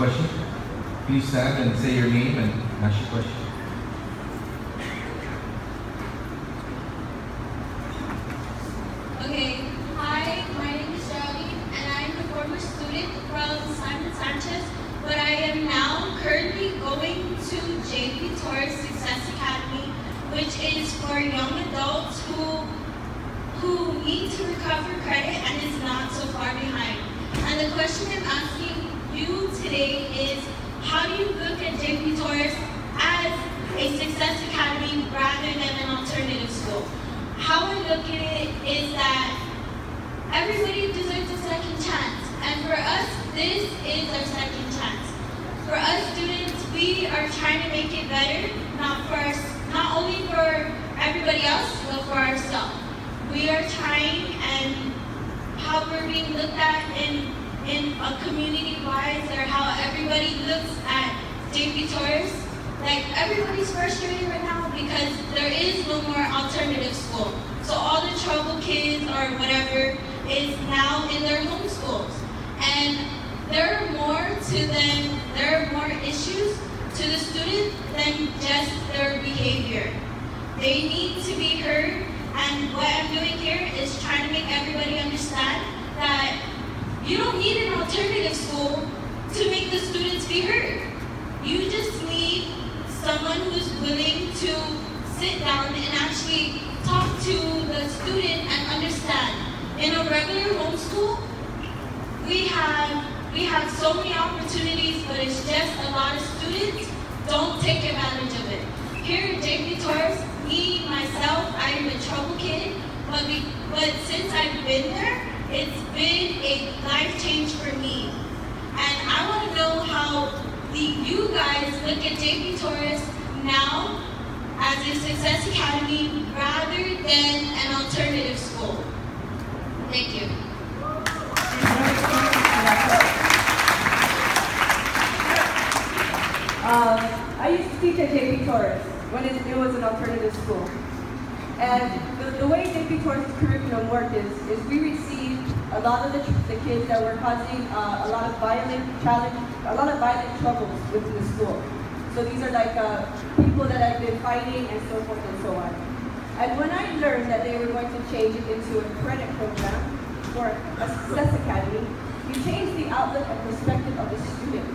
question. Please stand and say your name and ask your question. Okay, hi, my name is Geraldine, and I am a former student from SSHS, but I am now currently going to JPTSA Success Academy, which is for young adults who need to recover credit and is not so far behind. And the question I'm asking you today is, how do you look at JPTSA as a Success Academy rather than an alternative school? How I look at it is that everybody deserves a second chance. And for us, this is our second chance. For us students, we are trying to make it better, not only for everybody else, but for ourselves. We are trying, and how we're being looked at in a community-wise, or how everybody looks at JPTSA. Like, everybody's frustrated right now because there is no more alternative school. So all the trouble kids or whatever is now in their home schools. And there are more issues to the student than just their behavior. They need to be heard, and what I'm doing here is trying to make everybody understand that you don't need an alternative school to make the students be heard. You just need someone who's willing to sit down and actually talk to the student and understand. In a regular homeschool, we have so many opportunities, but it's just a lot of students don't take advantage of it. Here at JPTSA, me, myself, I am a trouble kid, but since I've been there, it's been a life change for me. And I want to know how you guys look at JPTSA now as a Success Academy rather than an alternative school. Thank you. I used to teach at JPTSA when it was an alternative school. And the way JPTSA's curriculum worked is we received a lot of the kids that were causing a lot of violent troubles within the school. So these are like people that have been fighting and so forth and so on. And when I learned that they were going to change it into a credit program for a Success Academy, you change the outlook and perspective of the student.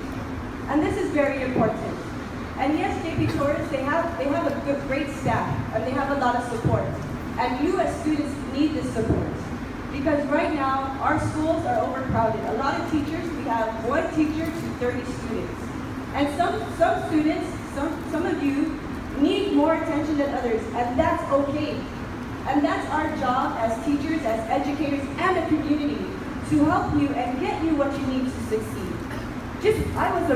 And this is very important. And yes, JPTSA, they have a great staff, and they have a lot of support. And you as students need this support. Because right now, our schools are overcrowded. A lot of teachers, we have one teacher to 30 students. And some students, some of you, need more attention than others, and that's okay. And that's our job as teachers, as educators, and a community to help you and get you what you need to succeed. I'm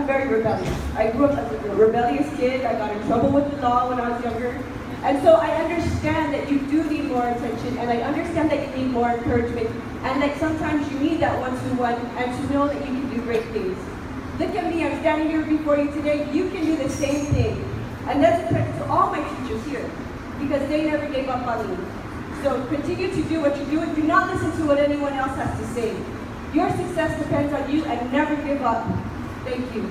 very rebellious. I grew up as a rebellious kid. I got in trouble with the law when I was younger. And so I understand that you do need more attention, and I understand that you need more encouragement, and that sometimes you need that one-to-one, and to know that you can do great things. Look at me, I'm standing here before you today. You can do the same thing. And that's a credit to all my teachers here, because they never gave up on me. So continue to do what you're doing. Do not listen to what anyone else has to say. Your success depends on you, and never give up. Thank you.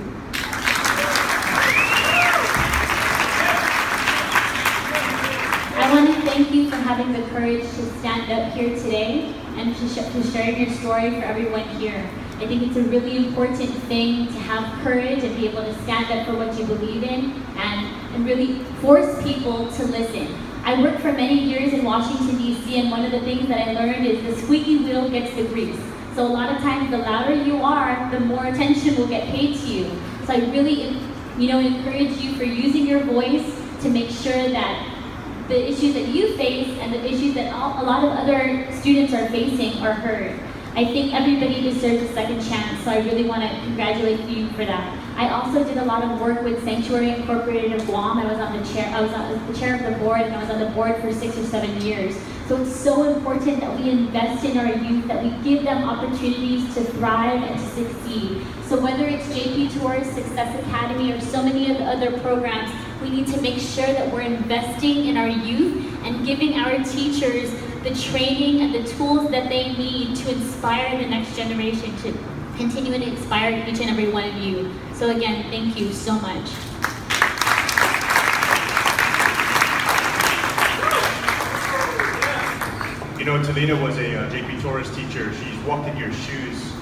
I want to thank you for having the courage to stand up here today and to share your story for everyone here. I think it's a really important thing to have courage and be able to stand up for what you believe in and really force people to listen. I worked for many years in Washington, D.C., and one of the things that I learned is the squeaky wheel gets the grease. So a lot of times, the louder you are, the more attention will get paid to you. So I really, encourage you for using your voice to make sure that the issues that you face and the issues that a lot of other students are facing are heard. I think everybody deserves a second chance, so I really want to congratulate you for that. I also did a lot of work with Sanctuary Incorporated of Guam. I was the chair of the board, and I was on the board for 6 or 7 years. So it's so important that we invest in our youth, that we give them opportunities to thrive and to succeed. So whether it's JPTSA, Success Academy, or so many of the other programs, we need to make sure that we're investing in our youth and giving our teachers the training and the tools that they need to inspire the next generation to continue to inspire each and every one of you. So again, thank you so much. You know, Talina was a JP Torres teacher. She's walked in your shoes.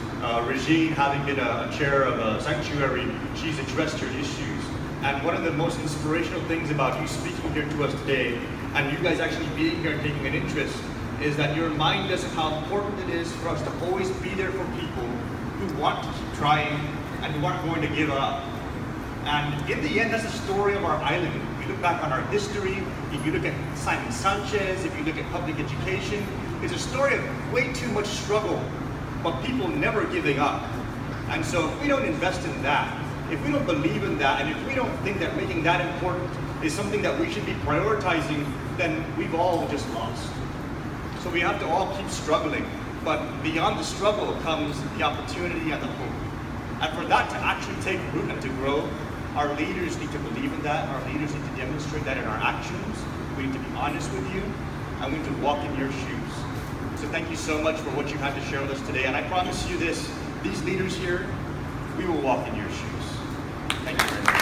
Regine, having been a chair of a sanctuary, she's addressed your issues. And one of the most inspirational things about you speaking here to us today, and you guys actually being here and taking an interest, is that you remind us of how important it is for us to always be there for people who want to keep trying and who aren't going to give up. And in the end, that's the story of our island. If you look back on our history, if you look at Simon Sanchez, if you look at public education, it's a story of way too much struggle, but people never giving up. And so if we don't invest in that, if we don't believe in that, and if we don't think that making that important is something that we should be prioritizing, then we've all just lost. So we have to all keep struggling. But beyond the struggle comes the opportunity and the hope. And for that to actually take root and to grow, our leaders need to believe in that. Our leaders need to demonstrate that in our actions. We need to be honest with you, and we need to walk in your shoes. So thank you so much for what you had to share with us today. And I promise you this, these leaders here, we will walk in your shoes. Thank you very much.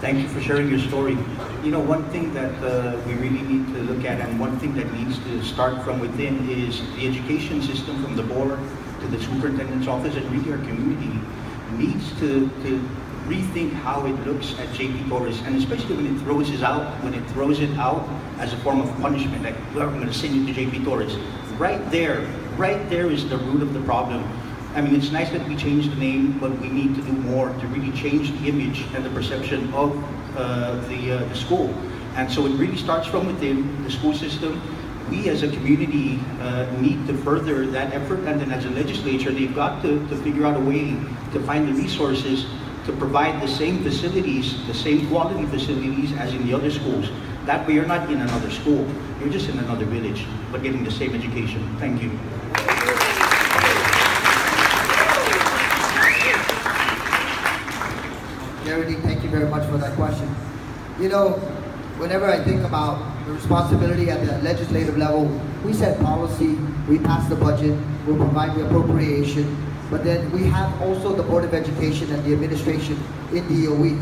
Thank you for sharing your story. You know, one thing that we really need to look at, and one thing that needs to start from within, is the education system, from the board to the superintendent's office, and really our community needs to rethink how it looks at JP Torres, and especially when it throws it out as a form of punishment, like, well, I'm going to send you to JP Torres. Right there is the root of the problem. I mean, it's nice that we changed the name, but we need to do more to really change the image and the perception of the school. And so it really starts from within the school system. We as a community need to further that effort, and then as a legislature, they've got to figure out a way to find the resources to provide the same facilities, the same quality facilities as in the other schools. That way you're not in another school, you're just in another village, but getting the same education. Thank you. Garrity, thank you very much for that question. You know, whenever I think about the responsibility at the legislative level, we set policy, we pass the budget, we provide the appropriation, but then we have also the Board of Education and the administration in DOE.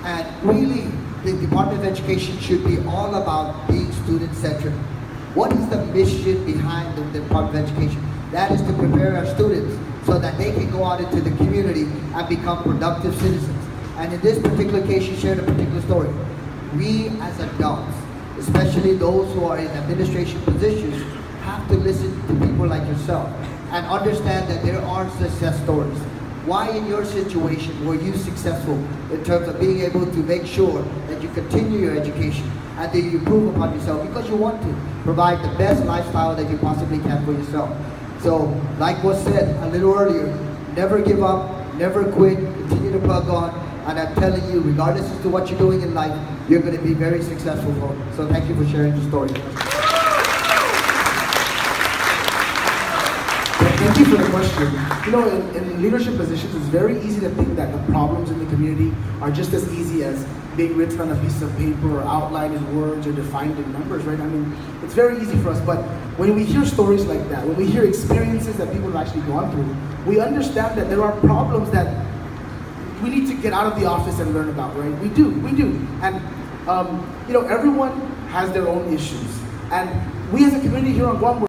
And really, the Department of Education should be all about being student-centric. What is the mission behind the Department of Education? That is to prepare our students so that they can go out into the community and become productive citizens. And in this particular case, you shared a particular story. We as adults, especially those who are in administration positions, have to listen to people like yourself and understand that there are success stories. Why in your situation were you successful in terms of being able to make sure that you continue your education and that you improve upon yourself? Because you want to provide the best lifestyle that you possibly can for yourself. So, like was said a little earlier, never give up, never quit, continue to plug on. And I'm telling you, regardless as to what you're doing in life, you're going to be very successful. So thank you for sharing your story. Thank you for the question. You know, in leadership positions, it's very easy to think that the problems in the community are just as easy as being written on a piece of paper or outlined in words or defined in numbers, right? I mean, it's very easy for us, but when we hear stories like that, when we hear experiences that people have actually gone through, we understand that there are problems that we need to get out of the office and learn about, right? We do. And, you know, everyone has their own issues. And we as a community here on Guam,